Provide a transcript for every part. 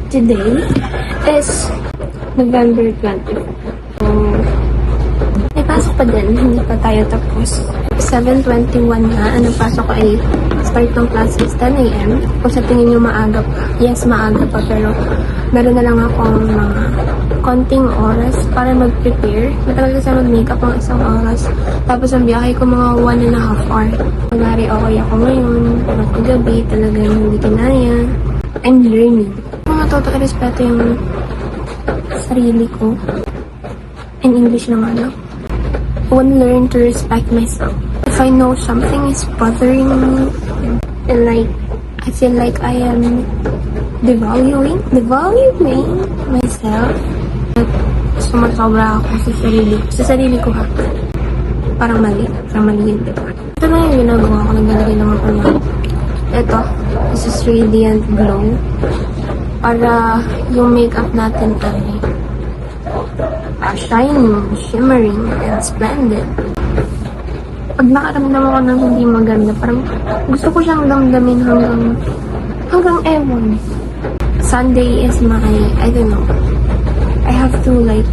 Today is November 20. So, may pasok pa din. Hindi pa tayo tapos. 7:21 na. Ang pasok ko ay start ng classes 10 a.m. Kung sa tingin nyo maaga pa. Yes, maaga pa. Pero meron na lang akong mga konting oras para mag-prepare. Matagal kasi mag-makeup ang isang oras. Tapos ang biyahe ko mga 1.5 hour. Kunwari okay ako ngayon. Pero kagabi talagang hindi kinaya. I'm learning. Matuto respeto yung sarili ko. In English naman, no? I want to learn to respect myself. If I know something is bothering me, and like, I feel like I am devaluing myself. Sumasobra ako sa sarili ko ha. Parang mali yun, diba? Ito na yung ginagawa ko, naglalagay lang ako na ito, this is Radiant Glow. Para yung makeup natin ay shining, shimmering, and splendid. Pag nakaramdam ako ng hindi maganda, parang gusto ko siyang damdamin hanggang ewan. Sunday is my, I don't know, I have to like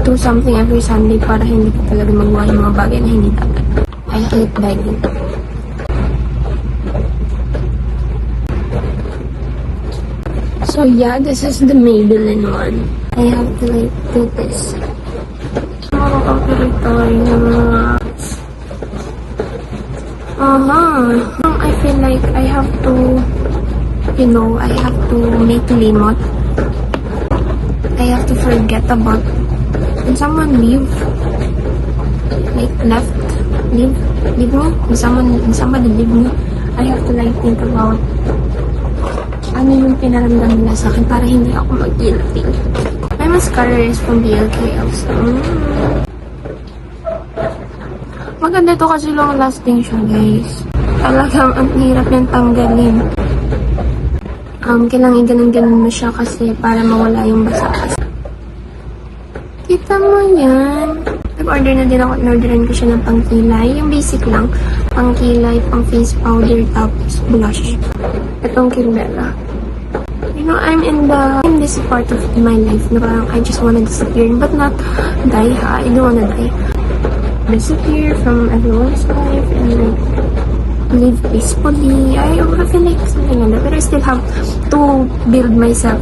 do something every Sunday para hindi ko talaga magawa yung mga bagay na hindi dapat. I hate begging. So yeah, this is the Maybelline one. I have to like do this. Makakapiritory ng mga... I feel like I have to, I have to make limot. I have to forget about when someone leave me. When somebody leave me, I have to like think about ano yung pinaramdam nila sa akin para hindi ako mag-guilty. My mascara is from BLK also. Maganda ito kasi long lasting siya, guys. Talagang ang hirap yung tanggalin. Kailangan ganun mo siya kasi para mawala yung basa. Kita mo yan. Nag-order na din ako. In-orderan ko siya ng pangkilay. Yung basic lang. Pangkilay, pang face powder, tapos blush. Itong Kimbella. You know, I'm in this part of my life na parang I just wanna disappear. But not die ha. I don't wanna die. Disappear from everyone's life and like live peacefully. I feel like something like that. But I still have to build myself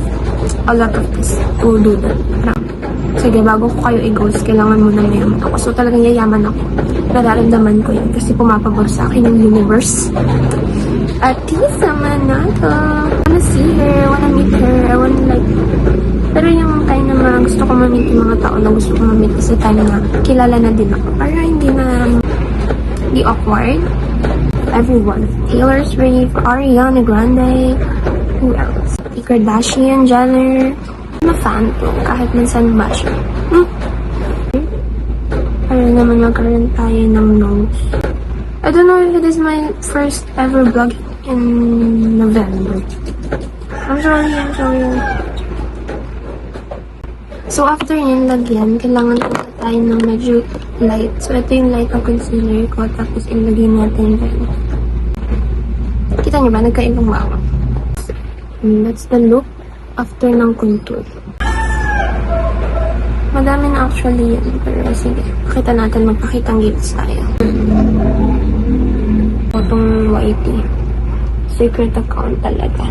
a lot of this to do that. Sige, bago ko kayo i-goals, kailangan mo na mayaman ako. So talagang yayaman ako. Nararamdaman ko yun kasi pumapabor sa akin ng universe. At Tisa Manata. I wanna see her, I wanna meet her, I wanna like... Pero yung kind na mga gusto ko ma-meet yung mga tao na gusto ko ma-meet kasi time na kilala na din ako. Para hindi na be awkward. Everyone. Taylor Swift, Ariana Grande, who else? Kardashian, Jenner. I'm a fan to, kahit minsan ba siya. Para naman magkaroon tayo ng notes. I don't know if it is my first ever vlog in November. I'm sorry. So after yun, lagyan, kailangan ko tayo ng medyo light. So ito yung light ng concealer ko, tapos ilagay natin dyan. Kita niyo ba? Nagkaibang ba ako? That's the look after ng contour. Madami na actually yan, pero sige, pakita natin, magpakitang gifts tayo. Itong YT. Secret account talaga.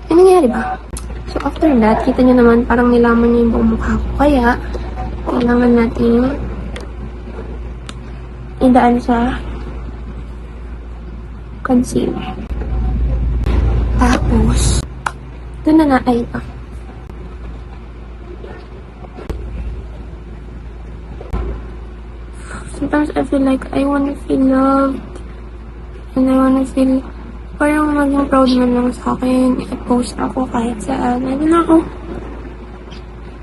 Ano nangyari ba? So after that, kita nyo naman, parang nilaman niya yung buong mukha ko. Kaya, kailangan natin idaan sa concealer. Tapos, doon na ay ito. Sometimes I feel like I wanna feel loved. And I wanna feel parang maging proud man lang sa akin. I-post ako kahit saan. I don't know.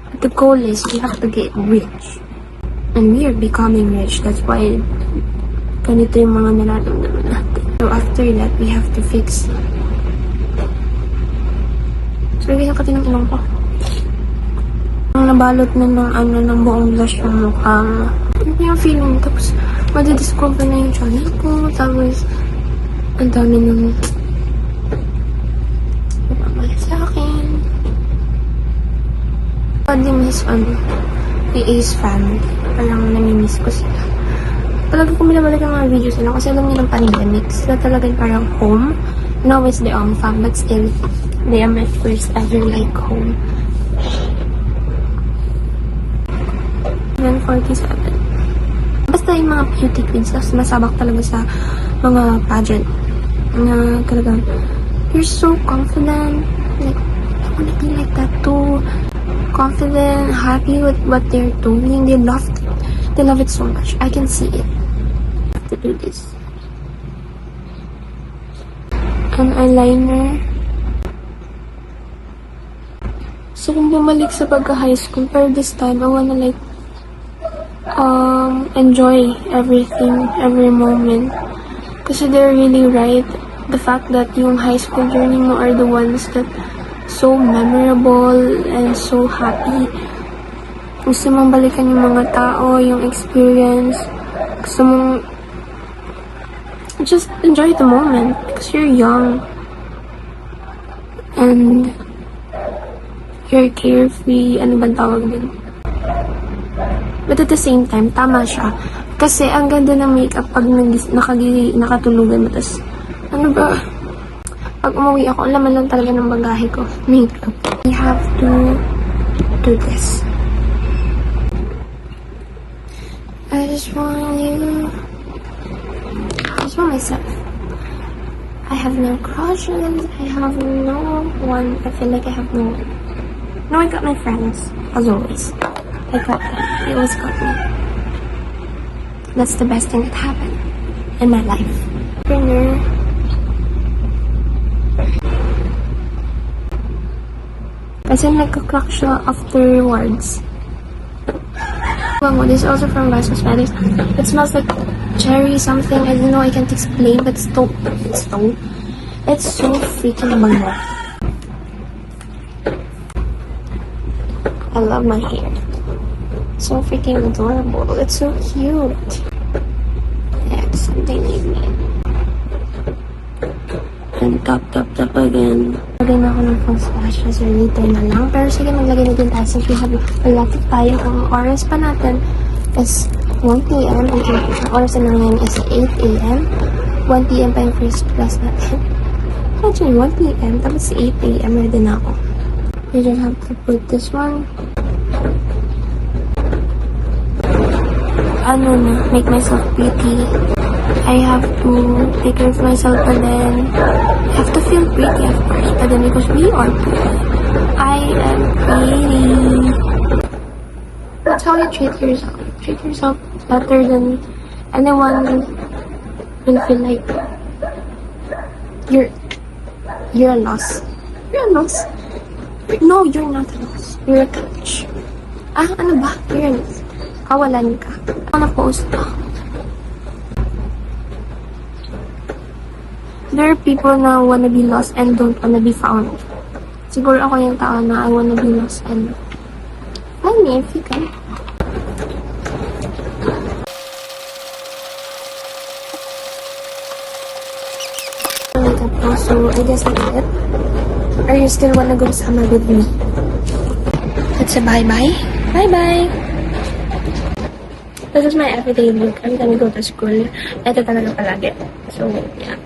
But the goal is we have to get rich. And we are becoming rich. That's why ganito yung mga nararamdaman natin. So after that, we have to fix. So, lagyan natin ng ilong ko. Ang nabalot na ng buong blush yung mukha. Ano yung feeling? Tapos, madidiscover na yung channel ko. Tapos, ang dami ng sadly miss the Ace family. Parang namimiss ko sila. Talaga kung binabalik ang mga videos nila kasi alam niyo ng pandemic. Sila talaga parang home. No, it's their own fam, but still, they are my first ever like home. 147. Basta yung mga beauty queens na sumasabak talaga sa mga pageant na talagang you're so confident, like I wanna be like that too, confident, happy with what they're doing. They love it so much. I can see it. I have to do this. An eyeliner. So kung bumalik sa pagka-high school, pero this time I wanna like enjoy everything, every moment. Kasi they're really right. The fact that yung high school journey mo are the ones that so memorable and so happy. Gusto mong balikan yung mga tao, yung experience. Gusto mong just enjoy the moment because you're young. And you're carefree. Ano bang tawag din? But at the same time, tama siya. Kasi ang ganda ng makeup pag nakatulugan mo. Tas, ano ba? Pag umuwi ako, laman lang talaga ng bagahe ko. Makeup. We have to do this. I just want you. I just want myself. I have no crushes. I have no one. I feel like I have no one. No, I got my friends. As always. I got them. They always got me. That's the best thing that happened in my life. Dinner. Kasi nagka-clock siya afterwards. This is also from Vice Cosmetics. It smells like cherry something. I don't know. I can't explain, but it's so freaking bango. I love my hair. So freaking adorable. It's so cute. Yeah, it's something like me. And tap again. Lagay na ako ng pang splashes or later na lang. Pero sige, maglagay na din tayo since we have malapit tayo. Ang oras pa natin is 1 p.m. Ang oras na ngayon is 8 a.m. 1 p.m. pa yung first class natin. Actually, 1 p.m. Tapos 8 a.m. ready na ako. I just have to put this one. Make myself pretty. I have to take care of myself and then I have to feel pretty, of course. But then because we are pretty, I am pretty. That's how you treat yourself. Treat yourself better than anyone will feel like you're a loss. You're a loss. No, you're not a loss. You're a catch. Ano ba? You're a loss. Kawalan ka. Ano post pa? There are people na wanna be lost and don't wanna be found. Siguro ako yung tao na I wanna be lost and find me if you can. Makeup ko, so I guess that's it. Or you still wanna go summer with me? Let's say bye-bye. Bye-bye! This is my everyday look. I'm gonna go to school. Ito talaga palagi. So, yeah.